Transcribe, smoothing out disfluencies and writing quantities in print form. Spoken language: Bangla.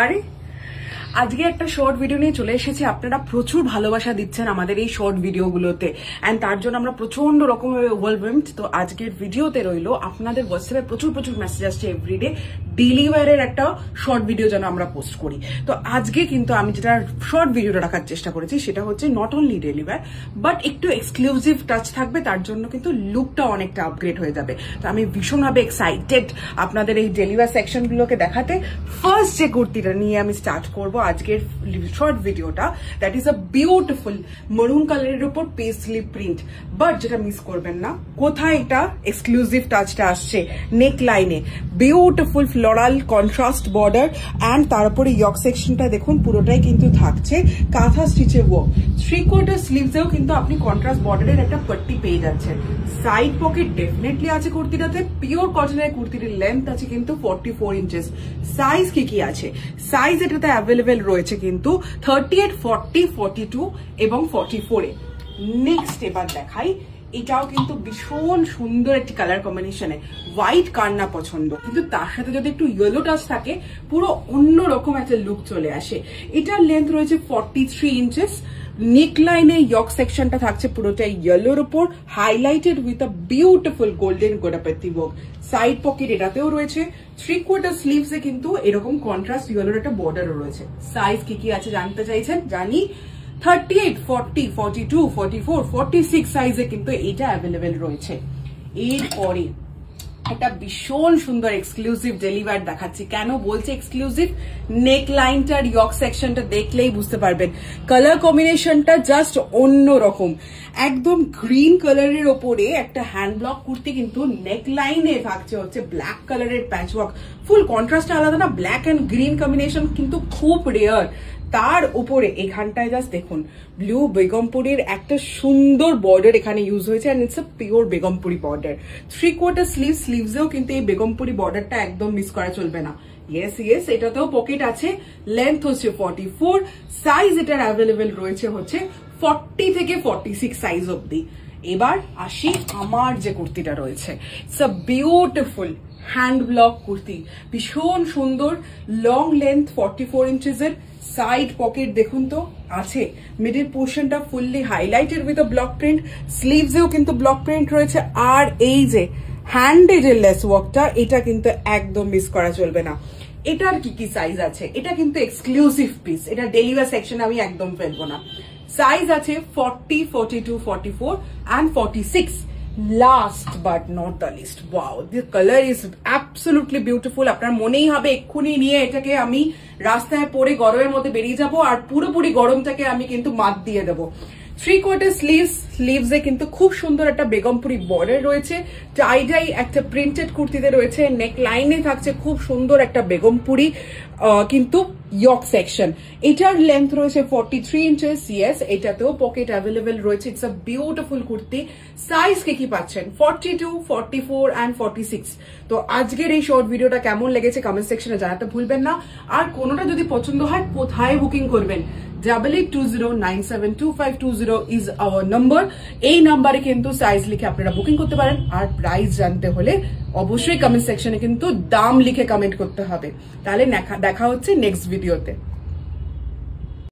আরে আজকে একটা শর্ট ভিডিও নিয়ে চলে এসেছি। আপনারা প্রচুর ভালোবাসা দিচ্ছেন আমাদের এই শর্ট ভিডিওগুলোতে, এন্ড তার জন্য আমরা প্রচন্ড রকমের ওভারওয়েলমড। তো আজকের ভিডিওতে রইলো আপনাদের হোয়াটসঅ্যাপে প্রচুর মেসেজ আসছে এভরিডে ডেইলি ওয়্যারের একটা শর্ট ভিডিও যেন আমরা পোস্ট করি। তো আজকে কিন্তু আমি যেটা শর্ট ভিডিওটা রাখার চেষ্টা করেছি সেটা হচ্ছে not only daily wear but একটু এক্সক্লুসিভ টাচ থাকবে, তার জন্য কিন্তু লুকটা অনেকটা আপগ্রেড হয়ে যাবে। তো আমি ভীষণভাবে এক্সাইটেড আপনাদের এই ডেইলি ওয়্যার সেকশনগুলোকে দেখাতে। ফার্স্ট যে কুর্তিটা নিয়ে আমি স্টার্ট করবো আজকের শর্ট ভিডিওটা, that is a beautiful maroon কালারের উপর পেসলি প্রিন্ট। বাট যেটা মিস করবেন না, কোথায় এটা এক্সক্লুসিভ টাচটা আসছে, নেক লাইনে beautiful floral contrast border, and তার উপরে ইয়ক সেকশনটা দেখুন পুরোটাই কিন্তু থাকছে কাঁথা স্টিচে ওয়ার্ক। 3/4 স্লিভসেও কিন্তু আপনি কন্ট্রাস্ট বর্ডারের একটা পট্টি পেয়ে যাচ্ছেন। সাইড পকেট ডেফিনেটলি আছে কুর্তিটাতে। পিওর কটনের কুর্তির লেন্থ আছে কিন্তু 44 ইঞ্চেস। সাইজ কি আছে? সাইজ এটাতে অ্যাভেলেবেল রয়েছে কিন্তু 38, 40, 42 এবং 44-এ। নেক্সট এবার দেখাই, এটাও কিন্তু ভীষণ সুন্দর একটি কালার কম্বিনেশনে। হোয়াইট কার না পছন্দ, কিন্তু তার সাথে যদি একটু ইয়েলো টাচ থাকে পুরো অন্যরকম একটা লুক চলে আসে। এটার লেন্থ রয়েছে 43 ইঞ্চেস। নেক লাইনে ইয়ক সেকশনটা থাকছে পুরোটাই ইয়েলোর উপর, highlighted with a beautiful golden gotapatti work. Side pocket এটাতেও রয়েছে। 3/4 স্লিভসে কিন্তু এরকম কন্ট্রাস্ট ইয়েলোর একটা বর্ডারও রয়েছে। সাইজ কি আছে জানতে চাইছেন? জানি 38, 40, 42, 44, 46 সাইজে কিন্তু এটা অ্যাভেলেবেল রয়েছে। এরপরে একটা ভীষণ সুন্দর এক্সক্লুসিভ ডেলিভার দেখাচ্ছি। কেন বলছে এক্সক্লুসিভ? নেক লাইনটার ইয়ক সেকশনটা দেখলেই বুঝতে পারবেন। কালার কম্বিনেশনটা জাস্ট অন্য রকম, একদম গ্রিন কালারের ওপরে একটা হ্যান্ড ব্লক কুর্তি, কিন্তু নেক লাইনে থাকছে হচ্ছে ব্ল্যাক কালারের প্যাচ ওয়ার্ক। ফুল কন্ট্রাস্ট আলাদা না, ব্ল্যাক অ্যান্ড গ্রিন কম্বিনেশন কিন্তু খুব রেয়ার। তার উপরে এখানটায় জাস্ট দেখুন ব্লু বেগমপুরির একটা সুন্দর বর্ডার এখানে ইউজ হয়েছে, and it's a pure Begampuri border. 3/4 স্লিভসেও কিন্তু এই বেগমপুরি বর্ডারটা একদম মিস করা চলবে না। ইয়েস এটাতেও পকেট আছে। লেন্থ হচ্ছে 44। সাইজ এটার অ্যাভেলেবেল রয়েছে হচ্ছে 40 থেকে 46 সাইজ অব্দি। এবার আসি আমার যে কুর্তিটা রয়েছে, it's a beautiful hand block kurti, ভীষণ সুন্দর। লং লেন্থ 44 ইঞ্চেসের। সাইড পকেট দেখুন তো আছে। মিডিল পোর্শনটা fully highlighted with a block print. স্লিভসেও কিন্তু ব্লক প্রিন্ট রয়েছে। আর এই যে হ্যান্ডে যে লেস ওয়ার্কটা, এটা কিন্তু একদম মিস করা চলবে না। এটার কি সাইজ আছে? এটা কিন্তু এক্সক্লুসিভ পিস, এটা ডেইলি ওয়্যার সেকশনে আমি একদম ফেলবো না। সাইজ আছে 40, 42, 44 and 46. Last but not the least, wow, the colour is absolutely beautiful. আপনার মনেই হবে এক্ষুনি নিয়ে এটাকে আমি রাস্তায় পরে গরমের মধ্যে বেরিয়ে যাব, আর পুরোপুরি গরমটাকে আমি কিন্তু মাত দিয়ে দেবো। 3/4 স্লিভসে কিন্তু খুব সুন্দর একটা বেগমপুরি বর্ডার রয়েছে। টাইডাই একটা প্রিন্টেড কুর্তিতে রয়েছে। নেক লাইনে থাকছে খুব সুন্দর একটা বেগমপুরি কিন্তু ইয়ক সেকশন। এটার লেন্থ রয়েছে 43 ইঞ্চেস। ইয়েস, এটাতেও পকেট অ্যাভেলেবেল রয়েছে। It's a beautiful kurti. Size কি পাচ্ছেন? 42, 44 and 46। তো আজকের এই শর্ট ভিডিওটা কেমন লেগেছে কমেন্ট সেকশনে জানাতে ভুলবেন না। আর কোনোটা যদি পছন্দ হয় কোথায় বুকিং করবেন? 8820972520 ইজ আওয়ার নাম্বার। এই নাম্বারে কিন্তু সাইজ লিখে আপনারা বুকিং করতে পারেন। আর প্রাইস জানতে হলে অবশ্যই কমেন্ট সেকশনে কিন্তু দাম লিখে কমেন্ট করতে হবে। তাহলে দেখা হচ্ছে নেক্সট ভিডিওতে।